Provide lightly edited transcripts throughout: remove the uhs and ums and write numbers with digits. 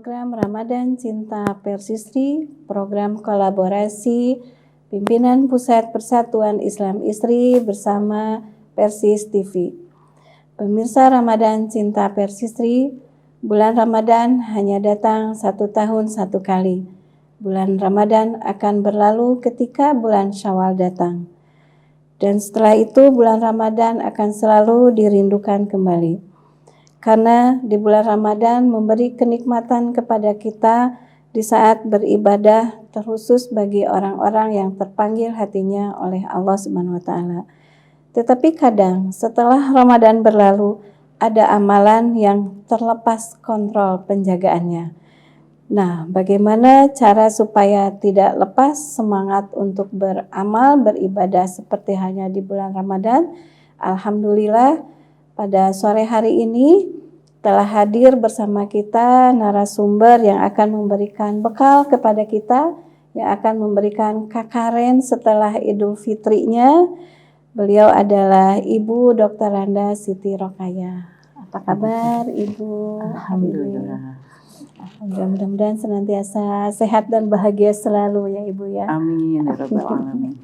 program Ramadan Cinta Persisri, program kolaborasi Pimpinan Pusat Persatuan Islam Istri bersama Persis TV. Pemirsa Ramadan Cinta Persisri, bulan Ramadan hanya datang 1 tahun 1 kali. Bulan Ramadan akan berlalu ketika bulan Syawal datang. Dan setelah itu bulan Ramadan akan selalu dirindukan kembali. Karena di bulan Ramadan memberi kenikmatan kepada kita di saat beribadah, terkhusus bagi orang-orang yang terpanggil hatinya oleh Allah Subhanahu wa taala. Tetapi kadang setelah Ramadan berlalu ada amalan yang terlepas kontrol penjagaannya. Nah, bagaimana cara supaya tidak lepas semangat untuk beramal, beribadah seperti hanya di bulan Ramadan? Alhamdulillah, pada sore hari ini telah hadir bersama kita narasumber yang akan memberikan bekal kepada kita, yang akan memberikan kakaren setelah Idul Fitrinya. Beliau adalah Ibu Dr. Randa Siti Rokayah. Apa kabar Ibu? Alhamdulillah. Mudah-mudahan senantiasa sehat dan bahagia selalu ya Ibu ya. Amin ya rabbal alamin.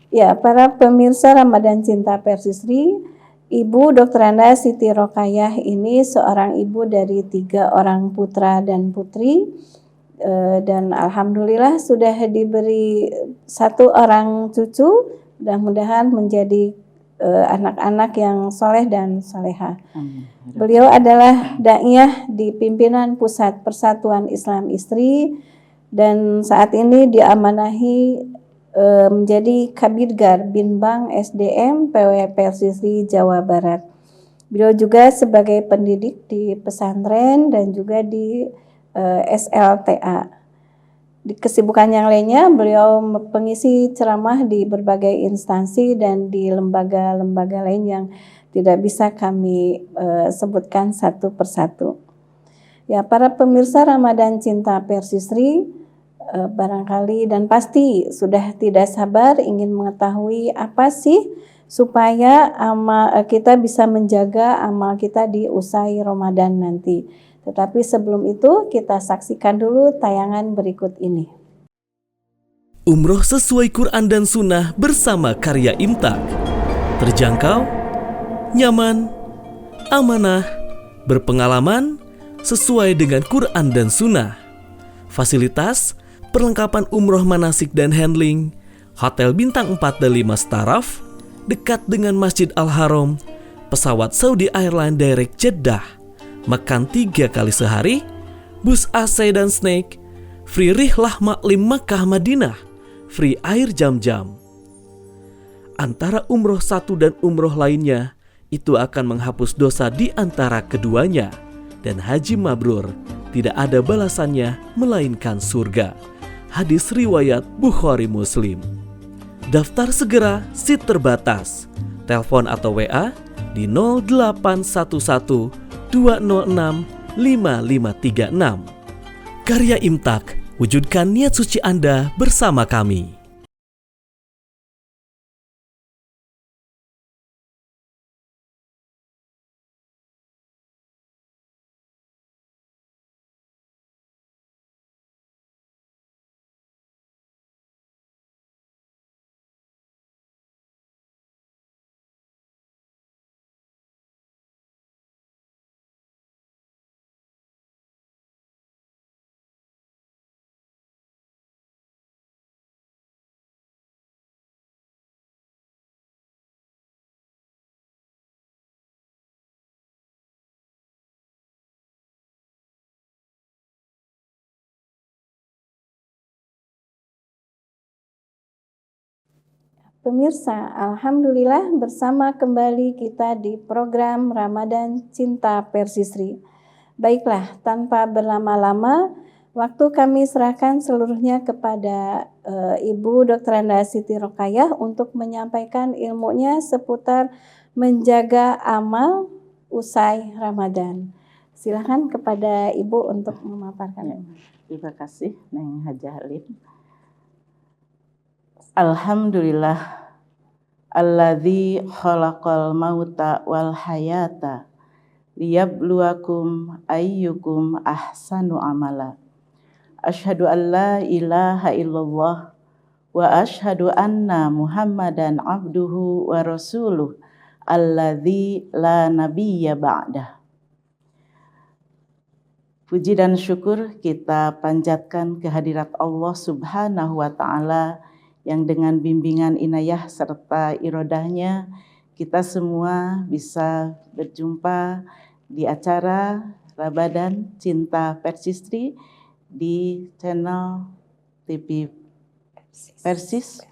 Ya, para pemirsa Ramadan Cinta Persisri, Ibu Dr. Randa Siti Rokayah ini seorang ibu dari 3 orang putra dan putri, dan alhamdulillah sudah diberi 1 orang cucu, mudah-mudahan menjadi anak-anak yang soleh dan soleha. Beliau adalah daiyah di pimpinan Pusat Persatuan Islam Istri dan saat ini diamanahi menjadi Kabidgar Binbang SDM PW Persisri Jawa Barat. Beliau juga sebagai pendidik di pesantren dan juga di SLTA. Di kesibukan yang lainnya, beliau pengisi ceramah di berbagai instansi dan di lembaga-lembaga lain yang tidak bisa kami sebutkan satu persatu. Ya, para pemirsa Ramadan Cinta Persisri, barangkali dan pasti sudah tidak sabar ingin mengetahui apa sih supaya kita bisa menjaga amal kita di usai Ramadan nanti. Tetapi sebelum itu kita saksikan dulu tayangan berikut ini. Umroh sesuai Quran dan Sunnah bersama karya Imtak. Terjangkau, nyaman, amanah, berpengalaman, sesuai dengan Quran dan Sunnah. Fasilitas, perlengkapan umroh manasik dan handling, hotel bintang 4 dan 5 staraf, dekat dengan Masjid Al-Haram, pesawat Saudi Airlines Direct Jeddah, makan 3 kali sehari, bus AC dan snack, free rihlah maklim Makkah Madinah, free air jam-jam. Antara umroh satu dan umroh lainnya, itu akan menghapus dosa di antara keduanya, dan haji mabrur tidak ada balasannya melainkan surga. Hadis riwayat Bukhari Muslim. Daftar segera, seat terbatas. Telepon atau WA di 0811 206 5536. Karya Imtak, wujudkan niat suci Anda bersama kami. Pemirsa, alhamdulillah bersama kembali kita di program Ramadan Cinta Persisri. Baiklah, tanpa berlama-lama, waktu kami serahkan seluruhnya kepada Ibu Dr. Randa Siti Rokayah untuk menyampaikan ilmunya seputar menjaga amal usai Ramadan. Silakan kepada Ibu untuk memaparkan. Terima kasih Neng Haja Halim. Alhamdulillah alladzi khalaqal mauta wal hayata liyabluwakum ayyukum ahsanu amala. Asyhadu an la ilaha illallah wa asyhadu anna Muhammadan abduhu wa rasuluh alladzi la nabiyya ba'dah. Puji dan syukur kita panjatkan kehadirat Allah Subhanahu wa Ta'ala yang dengan bimbingan inayah serta irodahnya kita semua bisa berjumpa di acara Ramadan Cinta Persistri di channel TV Persis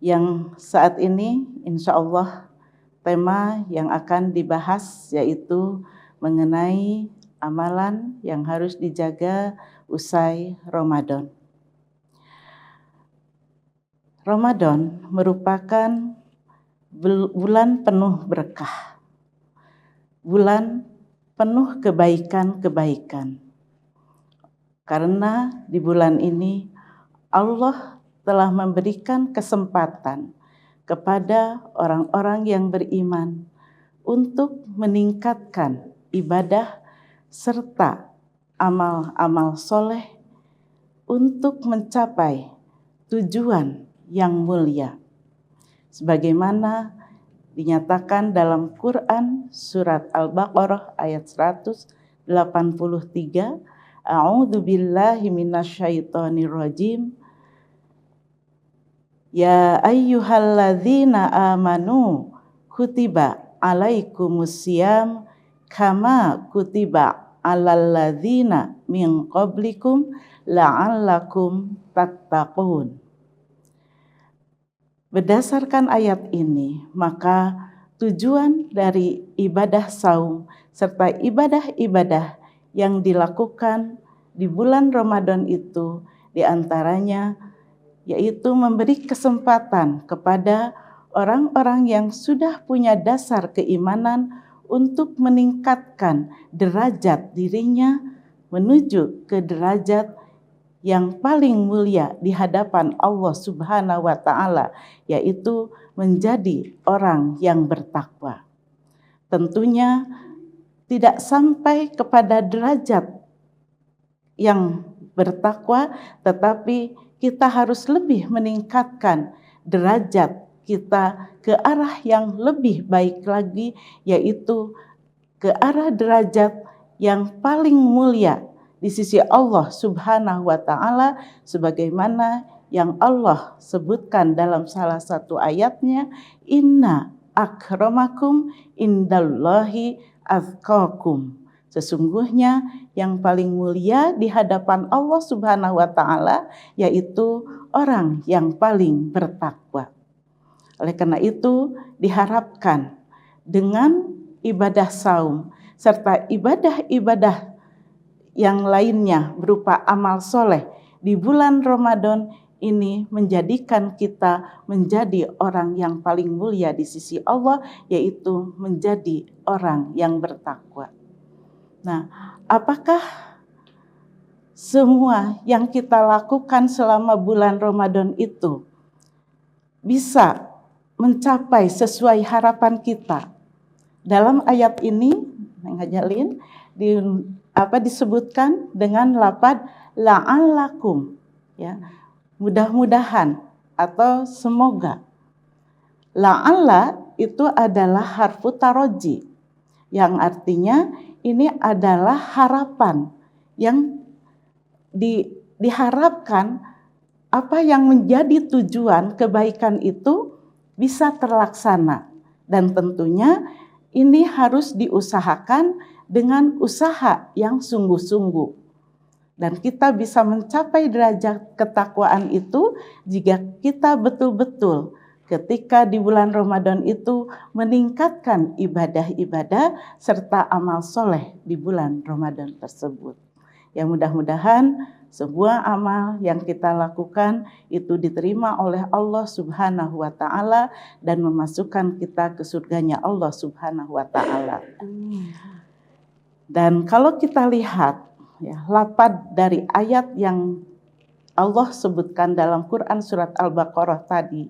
yang saat ini insya Allah tema yang akan dibahas yaitu mengenai amalan yang harus dijaga usai Ramadan. Ramadan merupakan bulan penuh berkah, bulan penuh kebaikan-kebaikan. Karena di bulan ini Allah telah memberikan kesempatan kepada orang-orang yang beriman untuk meningkatkan ibadah serta amal-amal soleh untuk mencapai tujuan yang mulia. Sebagaimana dinyatakan dalam Quran surat Al-Baqarah ayat 183, A'udzu billahi minasyaitonir rajim. Ya ayyuhalladzina amanu kutiba alaikumusiyam kama kutiba alal ladzina min qablikum la'allakum tattaqun. Berdasarkan ayat ini, maka tujuan dari ibadah saum serta ibadah-ibadah yang dilakukan di bulan Ramadan itu diantaranya yaitu memberi kesempatan kepada orang-orang yang sudah punya dasar keimanan untuk meningkatkan derajat dirinya menuju ke derajat yang paling mulia di hadapan Allah Subhanahu wa Ta'ala, yaitu menjadi orang yang bertakwa. Tentunya tidak sampai kepada derajat yang bertakwa, tetapi kita harus lebih meningkatkan derajat kita ke arah yang lebih baik lagi, yaitu ke arah derajat yang paling mulia di sisi Allah Subhanahu wa Ta'ala, sebagaimana yang Allah sebutkan dalam salah satu ayatnya, inna akramakum indallahi atqakum. Sesungguhnya yang paling mulia di hadapan Allah Subhanahu wa Ta'ala yaitu orang yang paling bertakwa. Oleh karena itu diharapkan dengan ibadah saum serta ibadah-ibadah yang lainnya berupa amal soleh di bulan Ramadan ini menjadikan kita menjadi orang yang paling mulia di sisi Allah, yaitu menjadi orang yang bertakwa. Nah, apakah semua yang kita lakukan selama bulan Ramadan itu bisa mencapai sesuai harapan kita? Dalam ayat ini, ngajalin disebutkan dengan lafaz la'allakum, ya, mudah-mudahan atau semoga. La'alla itu adalah harfu taroji, yang artinya ini adalah harapan yang diharapkan apa yang menjadi tujuan kebaikan itu bisa terlaksana, dan tentunya ini harus diusahakan dengan usaha yang sungguh-sungguh. Dan kita bisa mencapai derajat ketakwaan itu jika kita betul-betul ketika di bulan Ramadan itu meningkatkan ibadah-ibadah serta amal soleh di bulan Ramadan tersebut. Ya, mudah-mudahan sebuah amal yang kita lakukan itu diterima oleh Allah Subhanahu wa Ta'ala dan memasukkan kita ke surganya Allah Subhanahu wa Ta'ala. Dan kalau kita lihat ya, lafaz dari ayat yang Allah sebutkan dalam Quran surat Al-Baqarah tadi,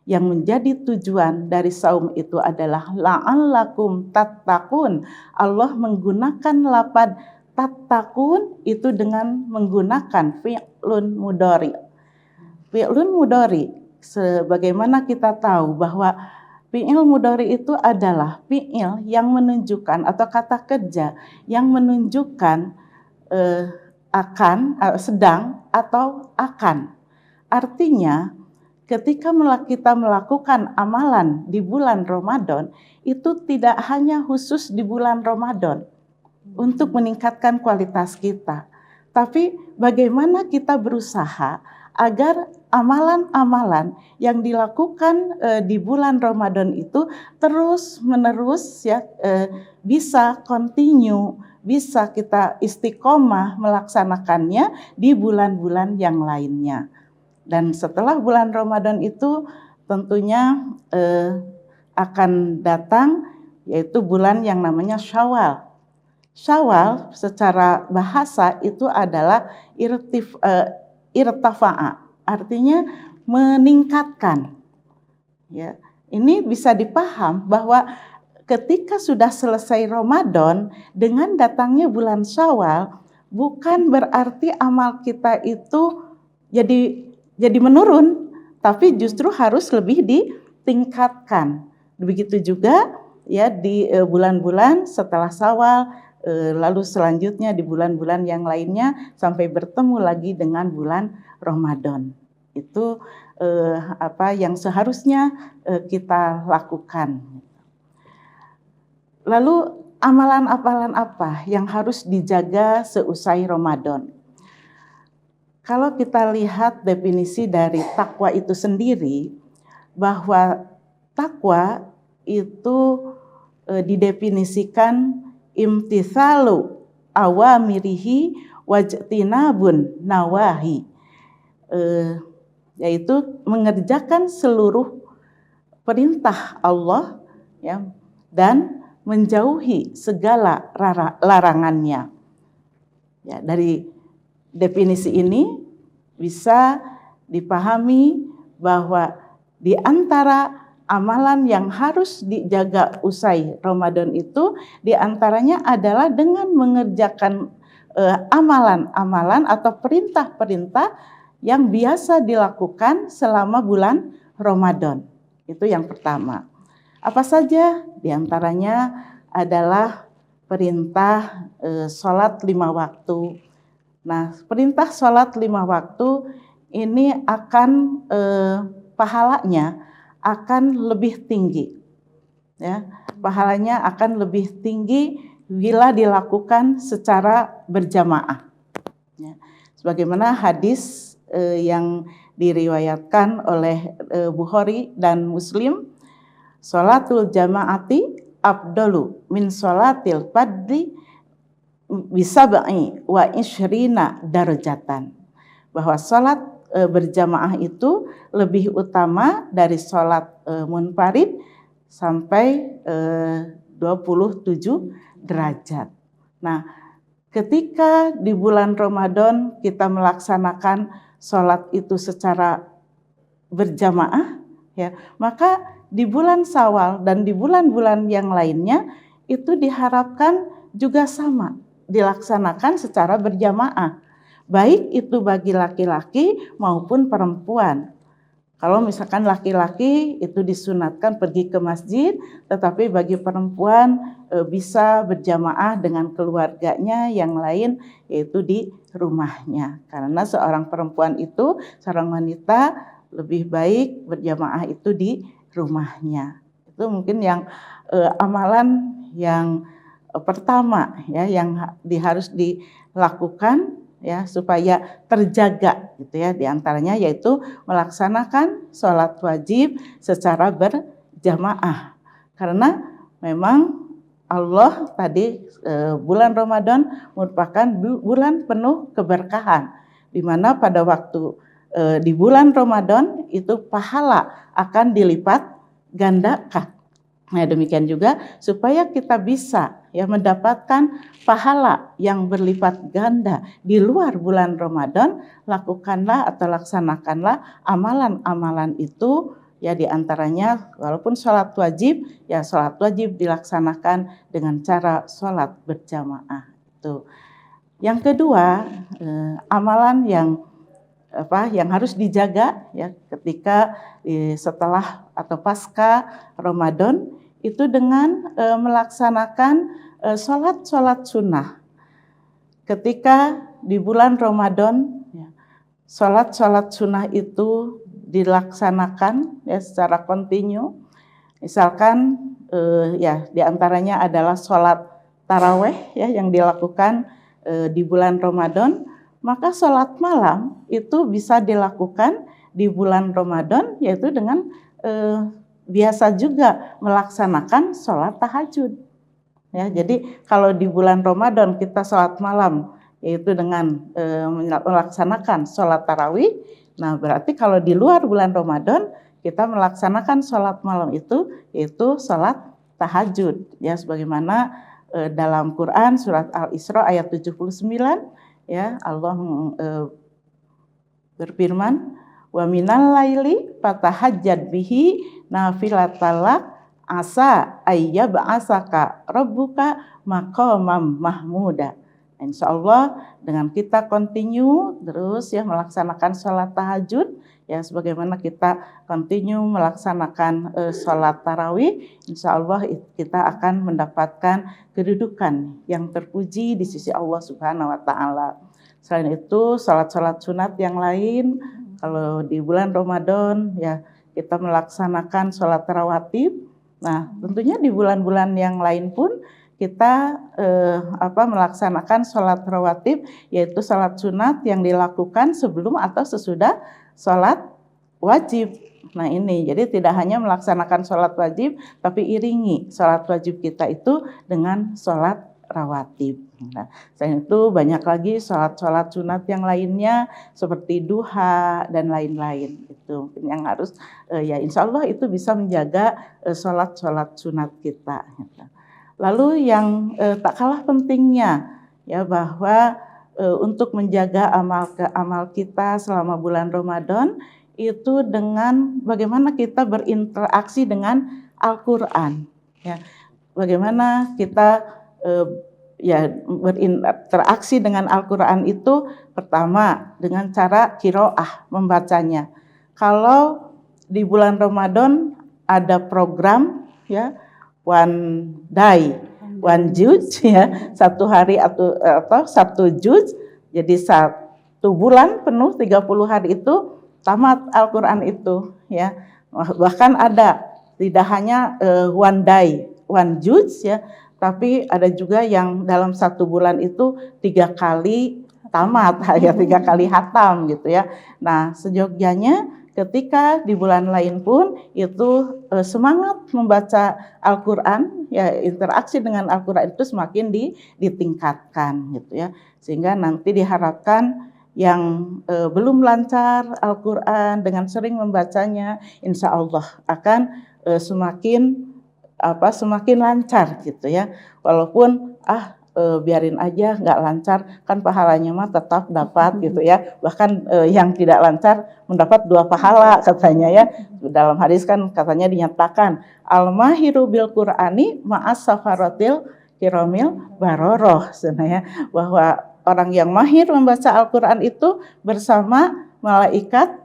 yang menjadi tujuan dari saum itu adalah la'allakum tattaqun. Allah menggunakan lafaz tattaqun itu dengan menggunakan fi'lun mudhari. Fi'lun mudhari, sebagaimana kita tahu bahwa fi'il mudhari itu adalah fi'il yang menunjukkan atau kata kerja yang menunjukkan akan, sedang atau akan. Artinya ketika kita melakukan amalan di bulan Ramadan, itu tidak hanya khusus di bulan Ramadan untuk meningkatkan kualitas kita, tapi bagaimana kita berusaha agar amalan-amalan yang dilakukan di bulan Ramadan itu terus-menerus bisa continue, bisa kita istiqomah melaksanakannya di bulan-bulan yang lainnya. Dan setelah bulan Ramadan itu tentunya akan datang yaitu bulan yang namanya Syawal. Syawal secara bahasa itu adalah irtafa'a, artinya meningkatkan. Ya, ini bisa dipaham bahwa ketika sudah selesai Ramadan dengan datangnya bulan Syawal, bukan berarti amal kita itu jadi menurun, tapi justru harus lebih ditingkatkan. Begitu juga ya di bulan-bulan setelah Syawal, lalu selanjutnya di bulan-bulan yang lainnya sampai bertemu lagi dengan bulan Ramadan. Itu apa yang seharusnya kita lakukan. Lalu amalan-amalan apa yang harus dijaga seusai Ramadan? Kalau kita lihat definisi dari takwa itu sendiri, bahwa takwa itu didefinisikan imtithalu awamirihi wajtinabun nawahi, yaitu mengerjakan seluruh perintah Allah ya, dan menjauhi segala larangannya. Ya, dari definisi ini bisa dipahami bahwa di antara amalan yang harus dijaga usai Ramadan itu diantaranya adalah dengan mengerjakan amalan-amalan atau perintah-perintah yang biasa dilakukan selama bulan Ramadan. Itu yang pertama. Apa saja? Diantaranya adalah perintah sholat 5 waktu. Nah, perintah sholat 5 waktu ini akan pahalanya akan lebih tinggi, ya, pahalanya akan lebih tinggi bila dilakukan secara berjamaah. Ya. Sebagaimana hadis yang diriwayatkan oleh Bukhari dan Muslim, sholatul jamaati afdalu min sholatil fardhi bisab'i wa ishrina darajatan, bahwa sholat berjamaah itu lebih utama dari sholat munfarid sampai 27 derajat. Nah, ketika di bulan Ramadan kita melaksanakan sholat itu secara berjamaah, ya, maka di bulan Syawal dan di bulan-bulan yang lainnya itu diharapkan juga sama, dilaksanakan secara berjamaah, baik itu bagi laki-laki maupun perempuan. Kalau misalkan laki-laki itu disunatkan pergi ke masjid, tetapi bagi perempuan bisa berjamaah dengan keluarganya yang lain, yaitu di rumahnya. Karena seorang perempuan itu, seorang wanita lebih baik berjamaah itu di rumahnya. Itu mungkin yang amalan yang pertama ya, yang harus dilakukan ya supaya terjaga gitu ya, diantaranya yaitu melaksanakan sholat wajib secara berjamaah, karena memang Allah tadi bulan Ramadan merupakan bulan penuh keberkahan, di mana pada waktu di bulan Ramadan itu pahala akan dilipat gandakan. Nah, demikian juga supaya kita bisa ya mendapatkan pahala yang berlipat ganda di luar bulan Ramadan, lakukanlah atau laksanakanlah amalan-amalan itu Ya, di antaranya walaupun sholat wajib, ya sholat wajib dilaksanakan dengan cara sholat berjamaah. Itu. Yang kedua, amalan yang harus dijaga ya ketika setelah atau pasca Ramadan itu dengan melaksanakan sholat sunnah. Ketika di bulan Ramadan, ya, sholat sunnah itu dilaksanakan ya secara kontinu. Misalkan ya diantaranya adalah sholat taraweh ya yang dilakukan di bulan Ramadan, maka sholat malam itu bisa dilakukan di bulan Ramadan yaitu dengan biasa juga melaksanakan sholat tahajud. Ya, jadi kalau di bulan Ramadan kita sholat malam yaitu dengan melaksanakan sholat tarawih. Nah, berarti kalau di luar bulan Ramadan kita melaksanakan sholat malam itu yaitu sholat tahajud. Ya, sebagaimana dalam Quran surat Al-Isra ayat 79 ya Allah berfirman, wa minal laili fatahajjad bihi nafilatalak asa ayyab'asaka rabbuka maqamam mahmuda. Insya Allah dengan kita continue terus ya melaksanakan sholat tahajud ya sebagaimana kita continue melaksanakan sholat tarawih, insya Allah kita akan mendapatkan kedudukan yang terpuji di sisi Allah Subhanahu Wa Taala. Selain itu sholat sunat yang lain kalau di bulan Ramadan ya kita melaksanakan sholat rawatib. Nah tentunya di bulan-bulan yang lain pun kita melaksanakan sholat rawatib yaitu sholat sunat yang dilakukan sebelum atau sesudah sholat wajib. Nah ini jadi tidak hanya melaksanakan sholat wajib tapi iringi sholat wajib kita itu dengan sholat rawatib. Nah, selain itu banyak lagi sholat sunat yang lainnya seperti duha dan lain-lain itu yang harus ya insya Allah itu bisa menjaga sholat sunat kita. Lalu yang tak kalah pentingnya ya bahwa untuk menjaga amal kita selama bulan Ramadan itu dengan bagaimana kita berinteraksi dengan Al-Qur'an ya. Bagaimana kita berinteraksi dengan Al-Qur'an itu pertama dengan cara qiraah membacanya. Kalau di bulan Ramadan ada program ya one day, one juz ya, satu hari atau satu juz, jadi satu bulan penuh 30 hari itu tamat Al-Qur'an itu ya. Bahkan ada tidak hanya one day, one juz ya, tapi ada juga yang dalam satu bulan itu 3 kali tamat ya, 3 kali hatam gitu ya. Nah, sejogjanya ketika di bulan lain pun itu semangat membaca Al-Qur'an ya interaksi dengan Al-Qur'an itu semakin ditingkatkan gitu ya. Sehingga nanti diharapkan yang belum lancar Al-Qur'an dengan sering membacanya insya Allah akan semakin lancar gitu ya. Walaupun biarin aja nggak lancar kan pahalanya mah tetap dapat gitu ya. Bahkan yang tidak lancar mendapat 2 pahala katanya ya. Dalam hadis kan katanya dinyatakan al-mahiru bil Qur'ani ma'as safaratil kiramil baroroh sebenarnya bahwa orang yang mahir membaca Al-Qur'an itu bersama malaikat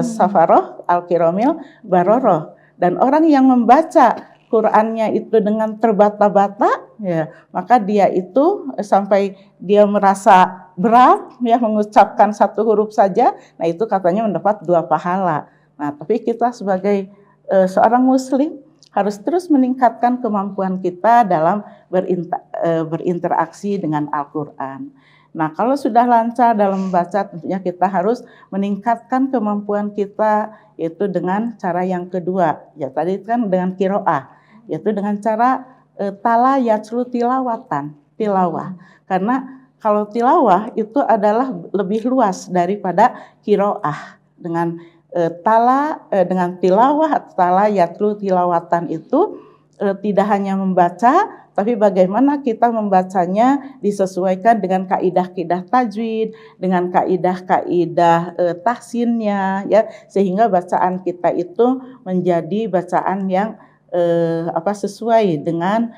safaroh al-kiramil baroroh, dan orang yang membaca Qur'annya itu dengan terbata-bata ya, maka dia itu sampai dia merasa berat ya mengucapkan 1 huruf saja, nah itu katanya mendapat 2 pahala. Nah, tapi kita sebagai seorang muslim harus terus meningkatkan kemampuan kita dalam berinteraksi dengan Al-Qur'an. Nah, kalau sudah lancar dalam membaca, tentunya kita harus meningkatkan kemampuan kita yaitu dengan cara yang kedua. Ya tadi kan dengan qiraah, yaitu dengan cara tala yatlu tilawah. Karena kalau tilawah itu adalah lebih luas daripada qiraah. Dengan tilawah atau tala yatlu tilawatan itu tidak hanya membaca, tapi bagaimana kita membacanya disesuaikan dengan kaidah-kaidah tajwid, dengan kaidah-kaidah tahsinnya, ya, sehingga bacaan kita itu menjadi bacaan yang sesuai dengan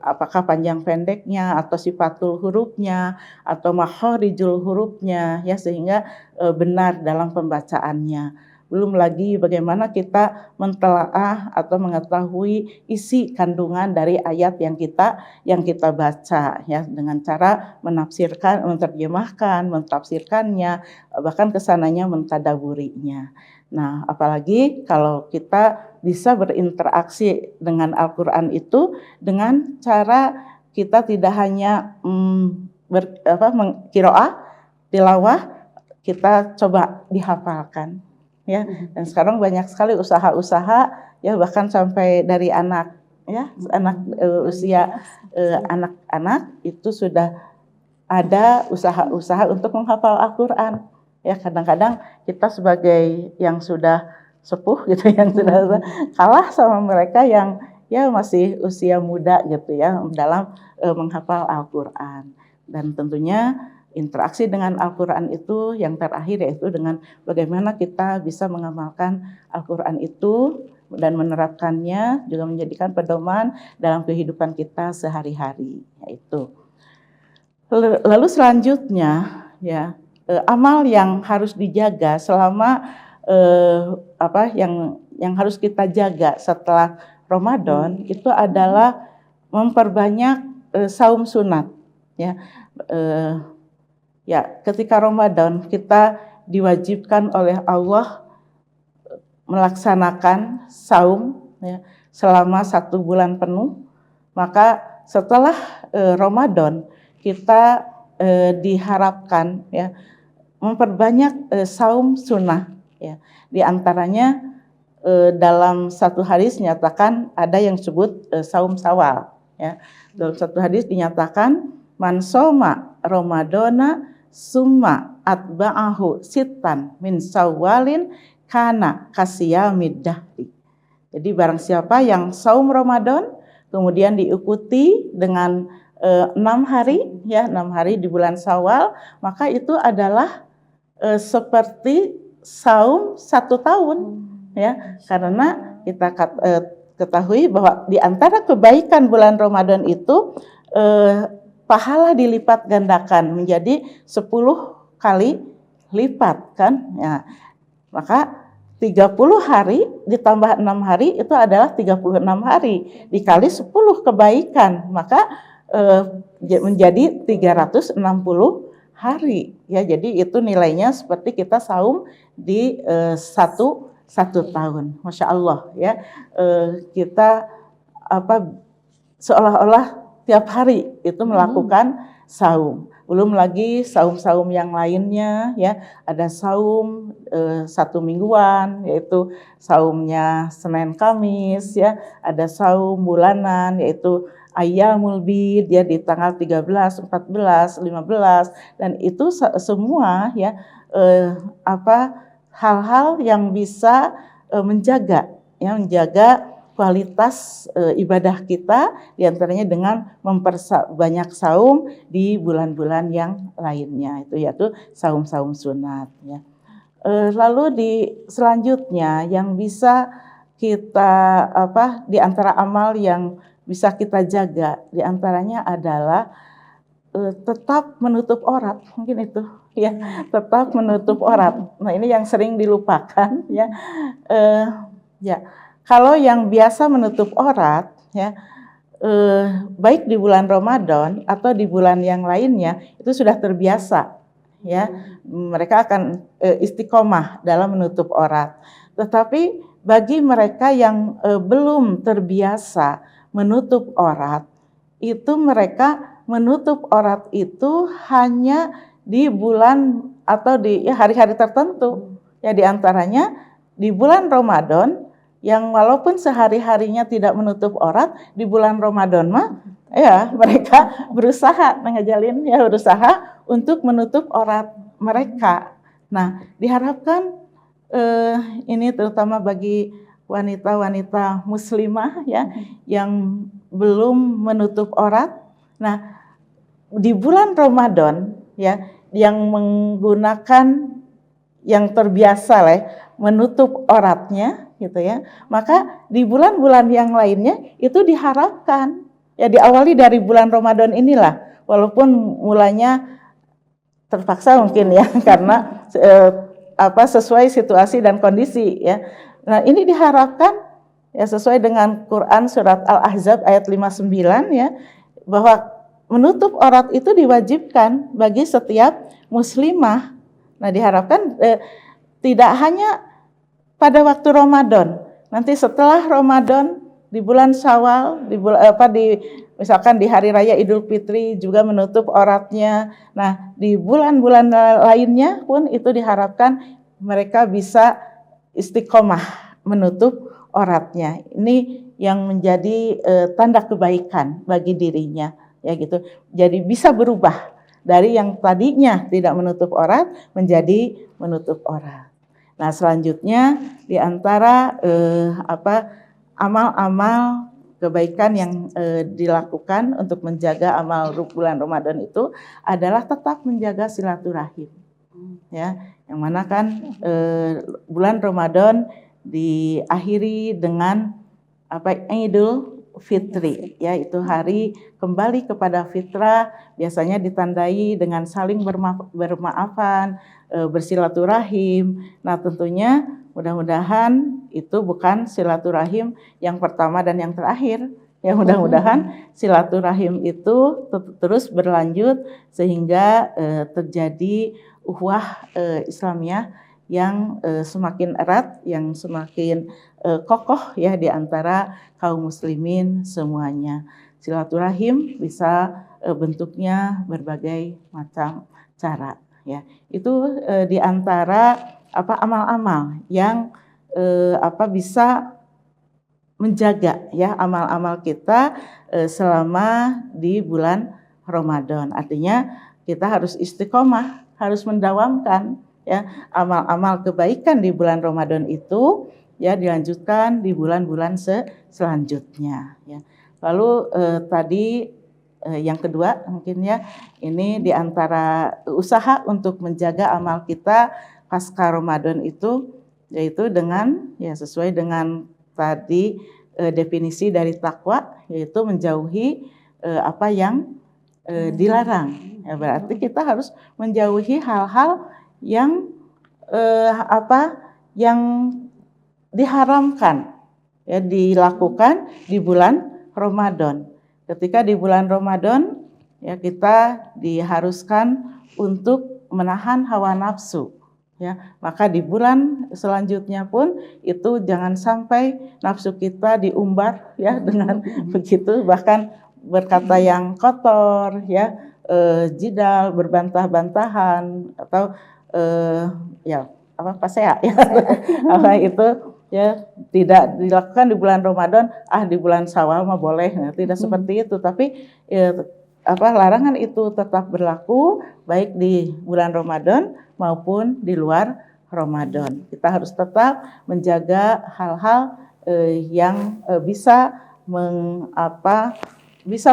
apakah panjang pendeknya atau sifatul hurufnya atau makharijul hurufnya, ya, sehingga benar dalam pembacaannya. Belum lagi bagaimana kita mentelaah atau mengetahui isi kandungan dari ayat yang kita baca, ya, dengan cara menafsirkan, menerjemahkan, mentafsirkannya, bahkan kesananya mentadaburinya. Nah, apalagi kalau kita bisa berinteraksi dengan Al-Quran itu dengan cara kita tidak hanya qiraah, tilawah, kita coba dihafalkan. Ya, dan sekarang banyak sekali usaha-usaha, ya, bahkan sampai dari anak, ya, usia anak-anak itu sudah ada usaha-usaha untuk menghafal Al-Quran. Ya, kadang-kadang kita sebagai yang sudah sepuh gitu, yang sudah kalah sama mereka yang ya masih usia muda gitu, ya, dalam menghafal Al-Quran. Dan tentunya interaksi dengan Al-Quran itu yang terakhir yaitu dengan bagaimana kita bisa mengamalkan Al-Quran itu dan menerapkannya juga menjadikan pedoman dalam kehidupan kita sehari-hari, yaitu. Lalu selanjutnya, ya, amal yang harus dijaga selama yang harus kita jaga setelah Ramadan itu adalah memperbanyak saum sunat, ya. Ya, ketika Ramadan kita diwajibkan oleh Allah melaksanakan saum, ya, selama 1 bulan penuh. Maka setelah Ramadan kita diharapkan, ya, memperbanyak saum sunnah, ya. Di antaranya dalam satu hadis dinyatakan ada yang disebut saum Syawal, ya. Dalam satu hadis dinyatakan man soma Ramadana summa atba'ahu sitan min Syawalin kana kasiyamid dahri. Jadi barang siapa yang saum Ramadan kemudian diikuti dengan 6 hari, ya, 6 hari di bulan Syawal, maka itu adalah seperti saum 1 tahun, ya, karena kita ketahui bahwa di antara kebaikan bulan Ramadan itu pahala dilipat gandakan menjadi 10 kali lipat, kan, ya. Maka 30 hari ditambah 6 hari itu adalah 36 hari dikali 10 kebaikan, maka menjadi 360 hari, ya. Jadi itu nilainya seperti kita saum di satu tahun. Masya Allah, ya. Kita seolah-olah tiap hari itu melakukan saum. Belum lagi saum-saum yang lainnya, ya. Ada saum 1 mingguan, yaitu saumnya Senin Kamis, ya. Ada saum bulanan, yaitu Ayyamul Bid, ya, di tanggal 13, 14, 15, dan itu semua, ya, hal-hal yang bisa menjaga kualitas ibadah kita, diantaranya dengan memperbanyak saum di bulan-bulan yang lainnya, yaitu saum-saum sunat, ya. Lalu selanjutnya yang bisa kita di antara amal yang bisa kita jaga, diantaranya adalah tetap menutup aurat, mungkin itu, ya, tetap menutup aurat. Nah, ini yang sering dilupakan, ya. Ya, kalau yang biasa menutup aurat, ya, baik di bulan Ramadan atau di bulan yang lainnya itu sudah terbiasa, ya. Mereka akan istiqomah dalam menutup aurat. Tetapi bagi mereka yang belum terbiasa menutup aurat, itu mereka menutup aurat itu hanya di bulan atau di hari-hari tertentu, ya, di antaranya di bulan Ramadan, yang walaupun sehari-harinya tidak menutup aurat, di bulan Ramadan mah, ya, mereka berusaha untuk menutup aurat mereka. Nah, diharapkan ini terutama bagi wanita-wanita muslimah ya yang belum menutup aurat. Nah, di bulan Ramadan ya yang menggunakan yang terbiasa lah menutup auratnya gitu ya. Maka di bulan-bulan yang lainnya itu diharapkan ya diawali dari bulan Ramadan inilah, walaupun mulanya terpaksa mungkin ya karena sesuai situasi dan kondisi ya. Nah, ini diharapkan ya sesuai dengan Quran surat Al-Ahzab ayat 59 ya bahwa menutup aurat itu diwajibkan bagi setiap muslimah. Nah, diharapkan tidak hanya pada waktu Ramadan, nanti setelah Ramadan di bulan Syawal, misalkan di hari raya Idul Fitri juga menutup auratnya. Nah, di bulan-bulan lainnya pun itu diharapkan mereka bisa istiqomah menutup auratnya. Ini yang menjadi tanda kebaikan bagi dirinya, ya gitu. Jadi bisa berubah dari yang tadinya tidak menutup aurat menjadi menutup aurat. Nah, selanjutnya di antara amal-amal kebaikan yang dilakukan untuk menjaga amal bulan Ramadan itu adalah tetap menjaga silaturahim. Ya, yang mana kan bulan Ramadan diakhiri dengan Idul Fitri, ya itu hari kembali kepada fitrah, biasanya ditandai dengan saling bermaafan, bersilaturahim. Nah, tentunya mudah-mudahan itu bukan silaturahim yang pertama dan yang terakhir. Ya, mudah-mudahan silaturahim itu terus berlanjut sehingga terjadi ukhuwah Islamiyah yang semakin erat, yang semakin kokoh ya di antara kaum muslimin semuanya. Silaturahim bisa bentuknya berbagai macam cara ya. Itu di antara amal-amal yang bisa menjaga ya amal-amal kita selama di bulan Ramadan. Artinya kita harus istiqomah, harus mendawamkan ya amal-amal kebaikan di bulan Ramadan itu ya dilanjutkan di bulan-bulan selanjutnya ya. Lalu tadi yang kedua mungkin ya ini di antara usaha untuk menjaga amal kita pasca Ramadan itu yaitu dengan ya sesuai dengan tadi definisi dari takwa, yaitu menjauhi apa yang dilarang. Ya, berarti kita harus menjauhi hal-hal yang yang diharamkan ya dilakukan di bulan Ramadan. Ketika di bulan Ramadan ya kita diharuskan untuk menahan hawa nafsu. Ya, maka di bulan selanjutnya pun itu jangan sampai nafsu kita diumbar ya dengan begitu bahkan berkata yang kotor ya, jidal, berbantah-bantahan atau pasea ya itu ya tidak dilakukan di bulan Ramadan, di bulan Syawal mah boleh. Nah, tidak seperti itu, tapi larangan itu tetap berlaku baik di bulan Ramadan maupun di luar Ramadan. Kita harus tetap menjaga hal-hal yang bisa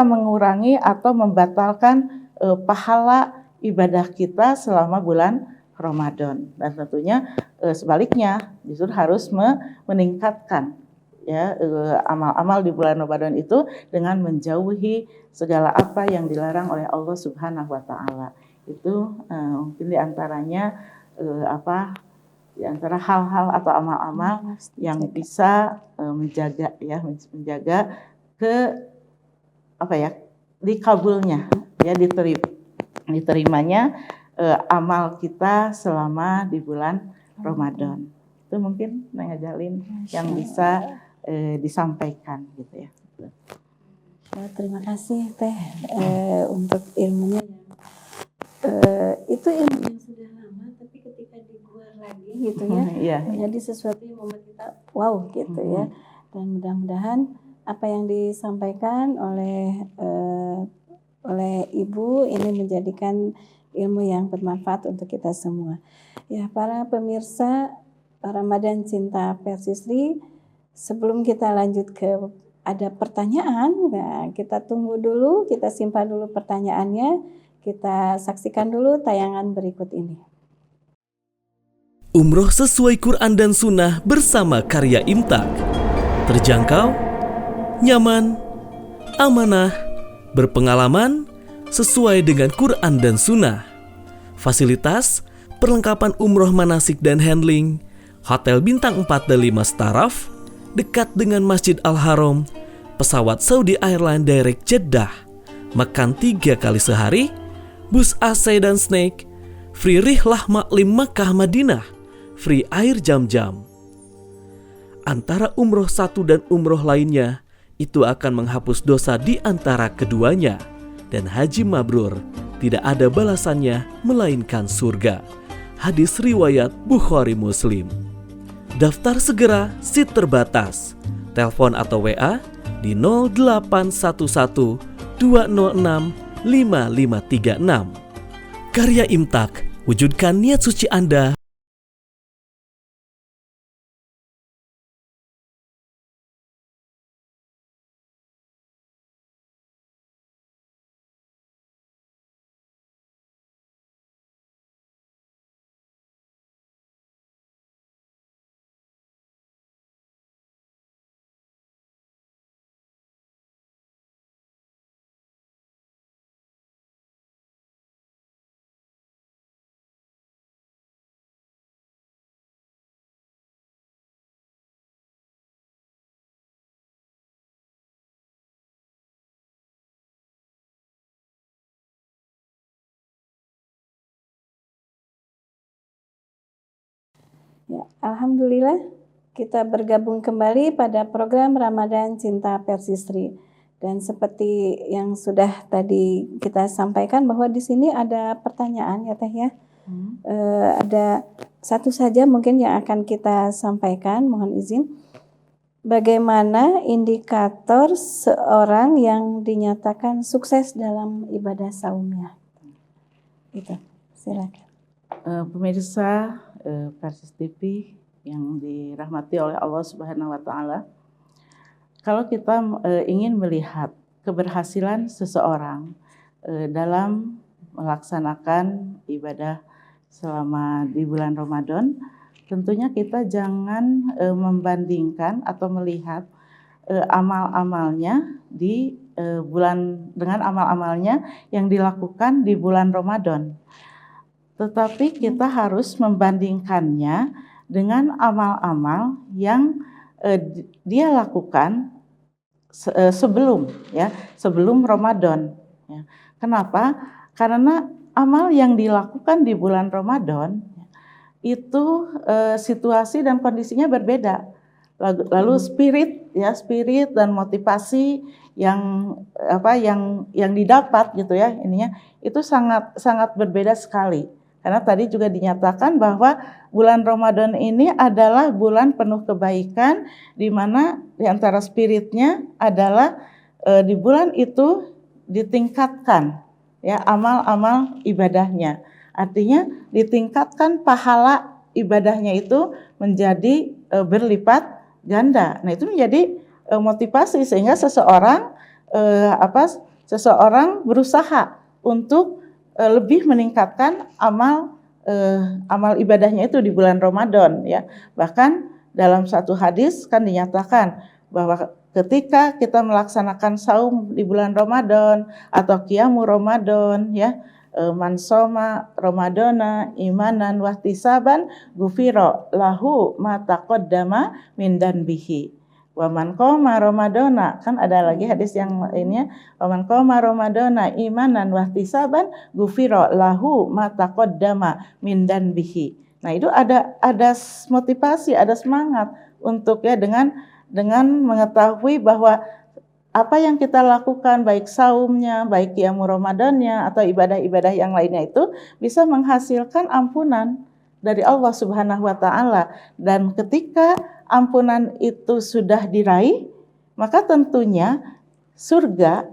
mengurangi atau membatalkan pahala ibadah kita selama bulan Ramadan. Dan tentunya sebaliknya justru harus meningkatkan ya amal-amal di bulan Ramadan itu dengan menjauhi segala apa yang dilarang oleh Allah Subhanahu wa taala. Itu mungkin di antaranya di antara hal-hal atau amal-amal yang bisa menjaga dikabulnya ya diterimanya amal kita selama di bulan Ramadan. Itu mungkin mengajalin yang bisa disampaikan gitu ya. Terima kasih Teh untuk ilmunya. Itu ilmu yang sudah lama tapi ketika diguar lagi gitu ya menjadi sesuatu yang membuat kita wow gitu ya. Dan mudah-mudahan apa yang disampaikan oleh Ibu ini menjadikan ilmu yang bermanfaat untuk kita semua. Ya, para pemirsa Ramadan Cinta Persisri, sebelum kita lanjut ke ada pertanyaan, nah kita tunggu dulu, kita simpan dulu pertanyaannya, kita saksikan dulu tayangan berikut ini. Umroh sesuai Quran dan Sunnah bersama karya Imtak. Terjangkau, nyaman, amanah, berpengalaman, sesuai dengan Quran dan Sunnah. Fasilitas, perlengkapan umroh manasik dan handling, hotel bintang 4 dan 5 staraf, dekat dengan Masjid Al-Haram, pesawat Saudi Airlines Direct Jeddah, makan 3 kali sehari, bus AC dan snack, free rihlah maklim Makkah Madinah, free air jam-jam. Antara umroh satu dan umroh lainnya, itu akan menghapus dosa di antara keduanya. Dan haji mabrur tidak ada balasannya melainkan surga. Hadis riwayat Bukhari Muslim. Daftar segera, seat terbatas. Telepon atau WA di 0811 206 5536. Karya Imtak, wujudkan niat suci Anda. Ya, alhamdulillah kita bergabung kembali pada program Ramadan Cinta Persistri. Dan seperti yang sudah tadi kita sampaikan bahwa di sini ada pertanyaan ya Teh ya. Ada satu saja mungkin yang akan kita sampaikan, mohon izin. Bagaimana indikator seorang yang dinyatakan sukses dalam ibadah saumnya? Itu, silakan. Pemirsa Persis TV yang dirahmati oleh Allah Subhanahu wa taala. Kalau kita ingin melihat keberhasilan seseorang dalam melaksanakan ibadah selama di bulan Ramadan, tentunya kita jangan membandingkan atau melihat amal-amalnya di bulan dengan amal-amalnya yang dilakukan di bulan Ramadan. Tetapi kita harus membandingkannya dengan amal-amal yang dia lakukan sebelum Ramadan. Ya. Kenapa? Karena amal yang dilakukan di bulan Ramadan itu situasi dan kondisinya berbeda. Lalu spirit dan motivasi yang didapat gitu ya, ininya itu sangat berbeda sekali. Karena tadi juga dinyatakan bahwa bulan Ramadan ini adalah bulan penuh kebaikan, di mana di antara spiritnya adalah di bulan itu ditingkatkan ya amal-amal ibadahnya. Artinya ditingkatkan pahala ibadahnya itu menjadi berlipat ganda. Nah, itu menjadi motivasi sehingga seseorang berusaha untuk lebih meningkatkan amal ibadahnya itu di bulan Ramadan ya. Bahkan dalam satu hadis kan dinyatakan bahwa ketika kita melaksanakan saum di bulan Ramadan atau qiyamu Ramadan ya, man shoma Ramadana imanan wahtisaban ghufira lahu ma taqaddama min danbihi. Wa man qoma Ramadana, kan ada lagi hadis yang lainnya, wa man qoma Ramadana imanan wahtisaban ghufira lahu ma taqaddama min danbihi. Nah, itu ada motivasi, ada semangat untuk ya dengan mengetahui bahwa apa yang kita lakukan, baik saumnya, baik qiyamu Ramadannya atau ibadah-ibadah yang lainnya itu bisa menghasilkan ampunan dari Allah Subhanahu wa taala. Dan ketika ampunan itu sudah diraih, maka tentunya surga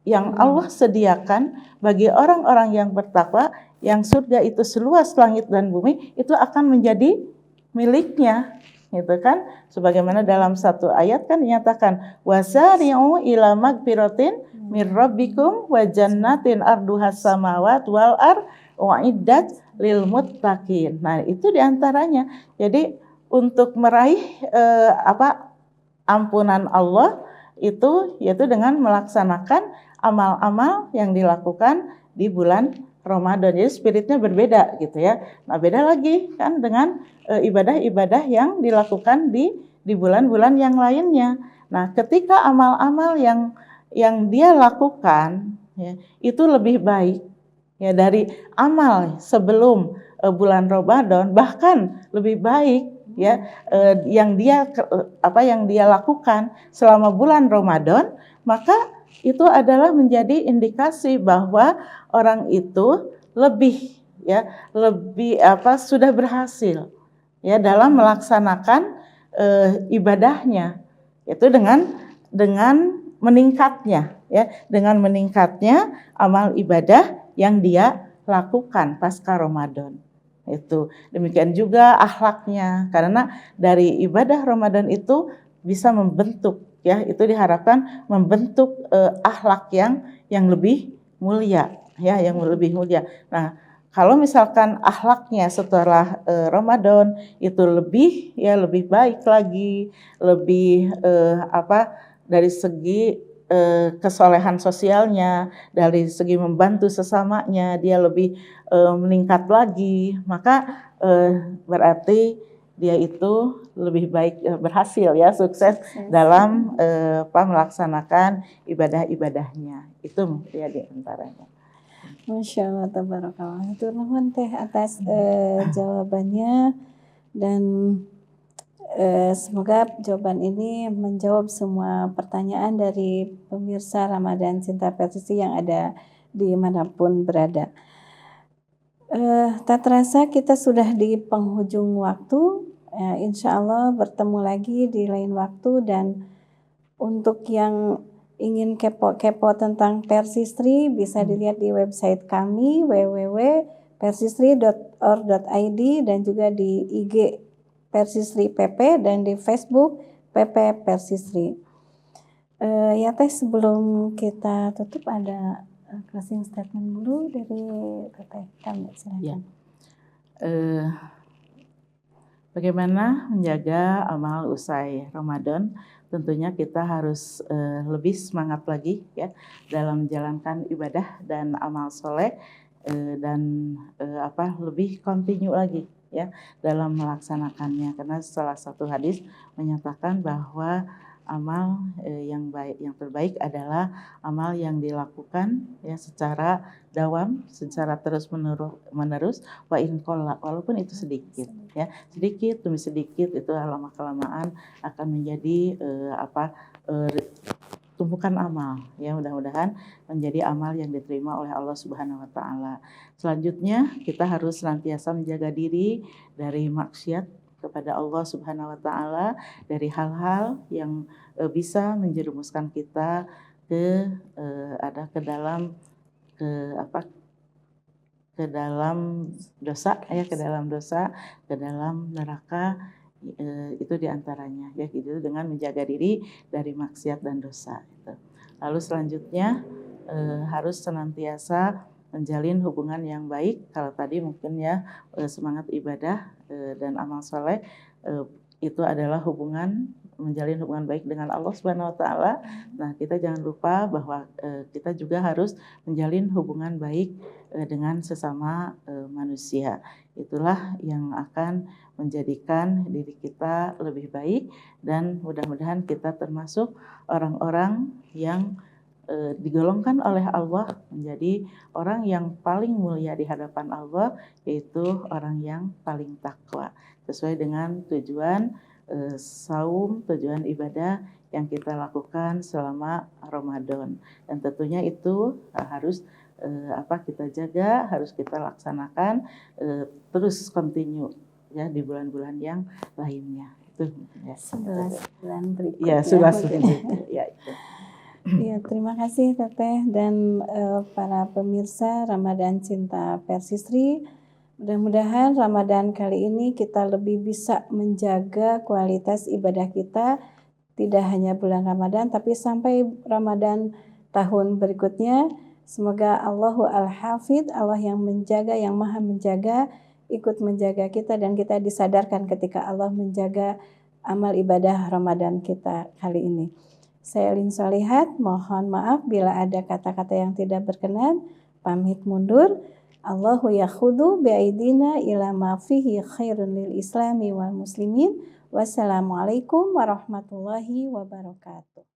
yang Allah sediakan bagi orang-orang yang bertakwa, yang surga itu seluas langit dan bumi, itu akan menjadi miliknya gitu kan? Sebagaimana dalam satu ayat kan dinyatakan wasari'u ila magfiratin mir rabbikum wa jannatin arduhas samawat wal ar uiddat lil muttaqin. Nah, itu diantaranya. Jadi untuk meraih ampunan Allah itu yaitu dengan melaksanakan amal-amal yang dilakukan di bulan Ramadan. Jadi spiritnya berbeda gitu ya. Nah, beda lagi kan dengan ibadah-ibadah yang dilakukan di bulan-bulan yang lainnya. Nah, ketika amal-amal yang dia lakukan ya, itu lebih baik ya dari amal sebelum bulan Ramadan, bahkan lebih baik ya yang dia lakukan selama bulan Ramadan, maka itu adalah menjadi indikasi bahwa orang itu lebih sudah berhasil ya dalam melaksanakan ibadahnya, itu dengan meningkatnya ya, dengan meningkatnya amal ibadah yang dia lakukan pasca Ramadan. Itu demikian juga akhlaknya, karena dari ibadah Ramadan itu bisa membentuk ya, itu diharapkan membentuk akhlak yang lebih mulia ya, yang lebih mulia. Nah, kalau misalkan akhlaknya setelah Ramadan itu lebih baik lagi, lebih dari segi kesolehan sosialnya, dari segi membantu sesamanya dia lebih meningkat lagi, maka berarti dia itu lebih baik berhasil ya, sukses dalam melaksanakan ibadah-ibadahnya. Itu ya di antaranya. Masya Allah, tabarakallah. Itu nuhun teh atas jawabannya, dan semoga jawaban ini menjawab semua pertanyaan dari pemirsa Ramadan Cinta Persisri yang ada dimanapun berada. Tak terasa kita sudah di penghujung waktu. Insya Allah bertemu lagi di lain waktu, dan untuk yang ingin kepo-kepo tentang Persisri bisa dilihat di website kami www.persisri.or.id, dan juga di IG Persisri PP dan di Facebook PP Persisri. Ya teh, sebelum kita tutup ada closing statement dulu dari Teteh kami, silakan. Bagaimana menjaga amal usai Ramadan? Tentunya kita harus lebih semangat lagi ya dalam menjalankan ibadah dan amal soleh, dan lebih continue lagi ya dalam melaksanakannya, karena salah satu hadis menyatakan bahwa amal yang terbaik adalah amal yang dilakukan ya secara dawam, secara terus menerus wa in qalla, walaupun itu sedikit ya, sedikit demi sedikit itu lama kelamaan akan menjadi tumpukan amal ya, mudah-mudahan menjadi amal yang diterima oleh Allah Subhanahu wa taala. Selanjutnya kita harus senantiasa menjaga diri dari maksiat kepada Allah Subhanahu wa taala, dari hal-hal yang bisa menjerumuskan kita ke dalam dosa ya, ke dalam neraka, itu diantaranya ya, gitu, dengan menjaga diri dari maksiat dan dosa gitu. Lalu selanjutnya harus senantiasa menjalin hubungan yang baik. Kalau tadi mungkin ya semangat ibadah dan amal soleh itu adalah menjalin hubungan baik dengan Allah Subhanahu wa taala. Nah, kita jangan lupa bahwa kita juga harus menjalin hubungan baik dengan sesama manusia. Itulah yang akan menjadikan diri kita lebih baik, dan mudah-mudahan kita termasuk orang-orang yang digolongkan oleh Allah menjadi orang yang paling mulia di hadapan Allah, yaitu orang yang paling takwa, sesuai dengan tujuan saum, tujuan ibadah yang kita lakukan selama Ramadan. Dan tentunya itu harus kita jaga, harus kita laksanakan terus continue ya di bulan-bulan yang lainnya. Itu ya. 11 bulan berikutnya. Ya, 11 bulan ya itu. Ya, terima kasih Teteh dan para pemirsa Ramadan Cinta Persisri. Mudah-mudahan Ramadan kali ini kita lebih bisa menjaga kualitas ibadah kita, tidak hanya bulan Ramadan tapi sampai Ramadan tahun berikutnya. Semoga Allahu Al-Hafidh, Allah yang menjaga, yang maha menjaga, ikut menjaga kita dan kita disadarkan ketika Allah menjaga amal ibadah Ramadan kita kali ini. Saya Lin Solihat, mohon maaf bila ada kata-kata yang tidak berkenan, pamit mundur. Allahu yakhudu bi'aidina ila ma fihi khairun lil islami wal muslimin. Wassalamualaikum warahmatullahi wabarakatuh.